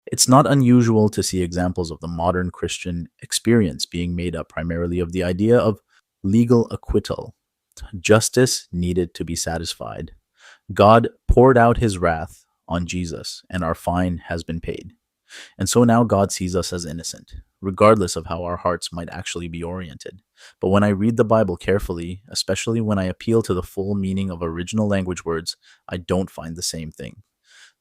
It's not unusual to see examples of the modern Christian experience being made up primarily of the idea of legal acquittal. Justice needed to be satisfied. God poured out his wrath on Jesus, and our fine has been paid. And so now God sees us as innocent, regardless of how our hearts might actually be oriented. But when I read the Bible carefully, especially when I appeal to the full meaning of original language words, I don't find the same thing.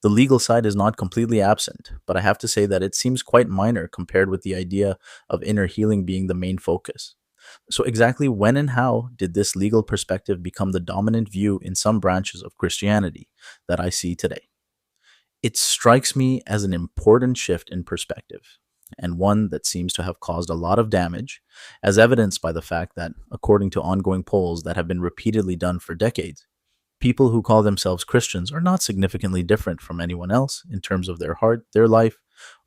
The legal side is not completely absent, but I have to say that it seems quite minor compared with the idea of inner healing being the main focus. So, exactly when and how did this legal perspective become the dominant view in some branches of Christianity that I see today? It strikes me as an important shift in perspective, and one that seems to have caused a lot of damage, as evidenced by the fact that, according to ongoing polls that have been repeatedly done for decades, people who call themselves Christians are not significantly different from anyone else in terms of their heart, their life,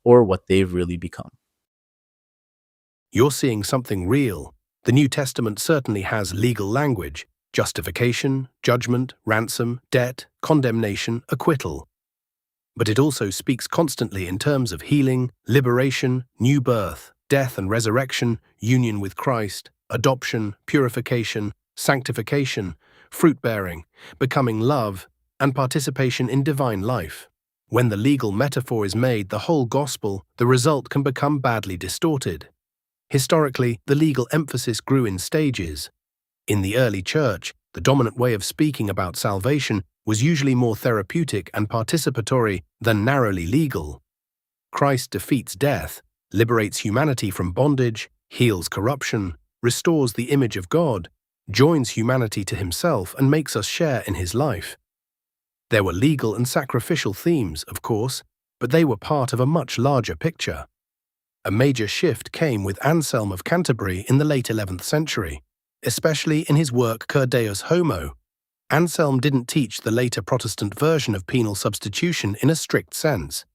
or what they've really become. You're seeing something real. The New Testament certainly has legal language: justification, judgment, ransom, debt, condemnation, acquittal. But it also speaks constantly in terms of healing, liberation, new birth, death and resurrection, union with Christ, adoption, purification, sanctification, fruit-bearing, becoming love, and participation in divine life. When the legal metaphor is made the whole gospel, the result can become badly distorted. Historically, the legal emphasis grew in stages. In the early church, the dominant way of speaking about salvation was usually more therapeutic and participatory than narrowly legal. Christ defeats death, liberates humanity from bondage, heals corruption, restores the image of God, joins humanity to himself, and makes us share in his life. There were legal and sacrificial themes, of course, but they were part of a much larger picture. A major shift came with Anselm of Canterbury in the late 11th century, especially in his work Cur Deus Homo. Anselm didn't teach the later Protestant version of penal substitution in a strict sense,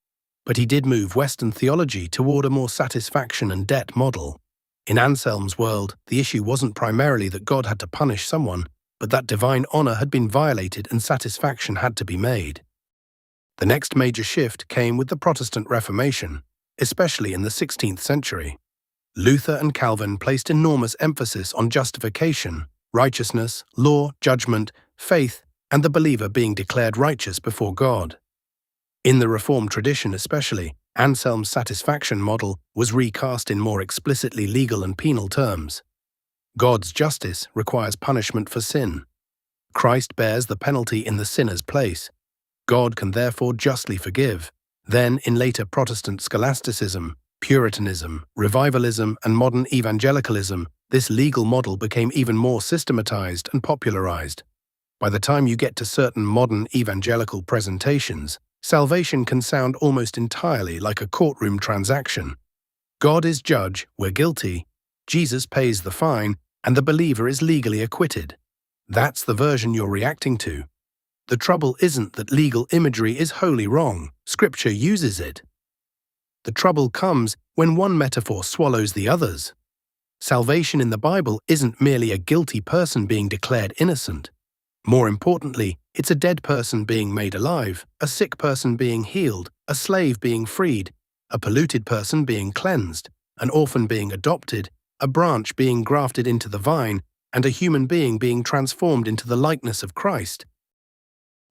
but he did move Western theology toward a more satisfaction and debt model. In Anselm's world, the issue wasn't primarily that God had to punish someone, but that divine honor had been violated and satisfaction had to be made. The next major shift came with the Protestant Reformation, especially in the 16th century. Luther and Calvin placed enormous emphasis on justification, righteousness, law, judgment, faith, and the believer being declared righteous before God. In the Reformed tradition especially, Anselm's satisfaction model was recast in more explicitly legal and penal terms. God's justice requires punishment for sin. Christ bears the penalty in the sinner's place. God can therefore justly forgive. Then, in later Protestant scholasticism, Puritanism, revivalism, and modern evangelicalism, this legal model became even more systematized and popularized. By the time you get to certain modern evangelical presentations, salvation can sound almost entirely like a courtroom transaction. God is judge, we're guilty, Jesus pays the fine, and the believer is legally acquitted. That's the version you're reacting to. The trouble isn't that legal imagery is wholly wrong. Scripture uses it. The trouble comes when one metaphor swallows the others. Salvation in the Bible isn't merely a guilty person being declared innocent. More importantly, it's a dead person being made alive, a sick person being healed, a slave being freed, a polluted person being cleansed, an orphan being adopted, a branch being grafted into the vine, and a human being transformed into the likeness of Christ.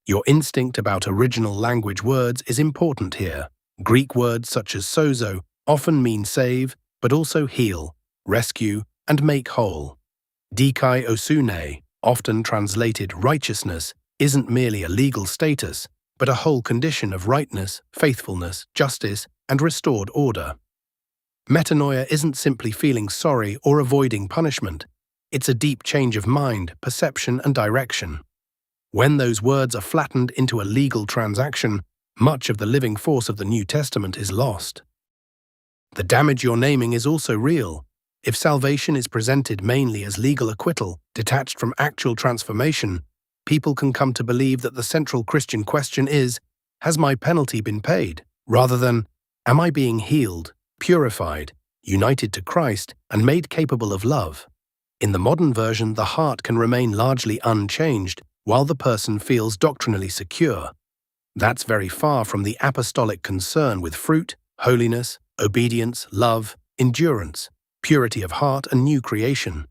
Your instinct about original language words is important here. Greek words such as sozo often mean save, but also heal, rescue, and make whole. Dikai osune, often translated righteousness, isn't merely a legal status, but a whole condition of rightness, faithfulness, justice, and restored order. Metanoia isn't simply feeling sorry or avoiding punishment. It's a deep change of mind, perception, and direction. When those words are flattened into a legal transaction, much of the living force of the New Testament is lost. The damage you're naming is also real. If salvation is presented mainly as legal acquittal, detached from actual transformation, people can come to believe that the central Christian question is, has my penalty been paid? Rather than, am I being healed, purified, united to Christ, and made capable of love? In the modern version, the heart can remain largely unchanged, while the person feels doctrinally secure. That's very far from the apostolic concern with fruit, holiness, obedience, love, endurance, purity of heart, and new creation.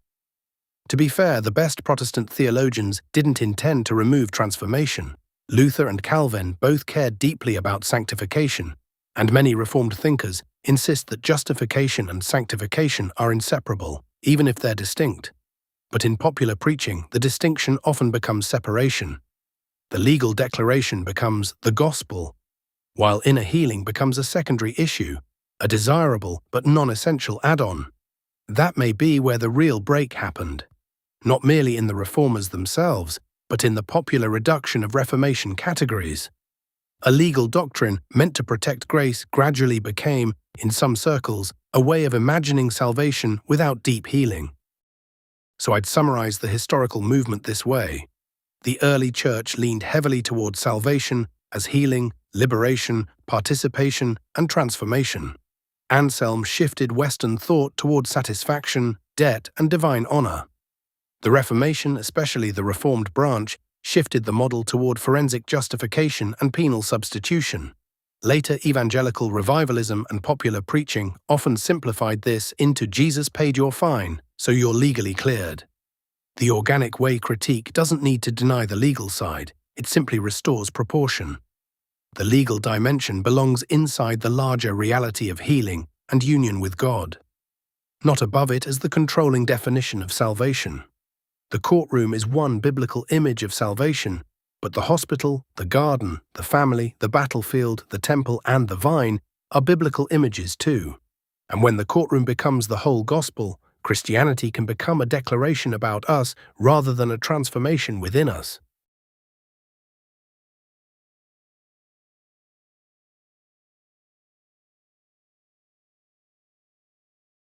To be fair, the best Protestant theologians didn't intend to remove transformation. Luther and Calvin both cared deeply about sanctification, and many Reformed thinkers insist that justification and sanctification are inseparable, even if they're distinct. But in popular preaching, the distinction often becomes separation. The legal declaration becomes the gospel, while inner healing becomes a secondary issue, a desirable but non-essential add-on. That may be where the real break happened, not merely in the reformers themselves, but in the popular reduction of Reformation categories. A legal doctrine meant to protect grace gradually became, in some circles, a way of imagining salvation without deep healing. So I'd summarize the historical movement this way. The early church leaned heavily toward salvation as healing, liberation, participation, and transformation. Anselm shifted Western thought toward satisfaction, debt, and divine honor. The Reformation, especially the Reformed branch, shifted the model toward forensic justification and penal substitution. Later evangelical revivalism and popular preaching often simplified this into "Jesus paid your fine, so you're legally cleared." The organic way critique doesn't need to deny the legal side, it simply restores proportion. The legal dimension belongs inside the larger reality of healing and union with God, not above it as the controlling definition of salvation. The courtroom is one biblical image of salvation, but the hospital, the garden, the family, the battlefield, the temple, and the vine are biblical images too. And when the courtroom becomes the whole gospel, Christianity can become a declaration about us rather than a transformation within us.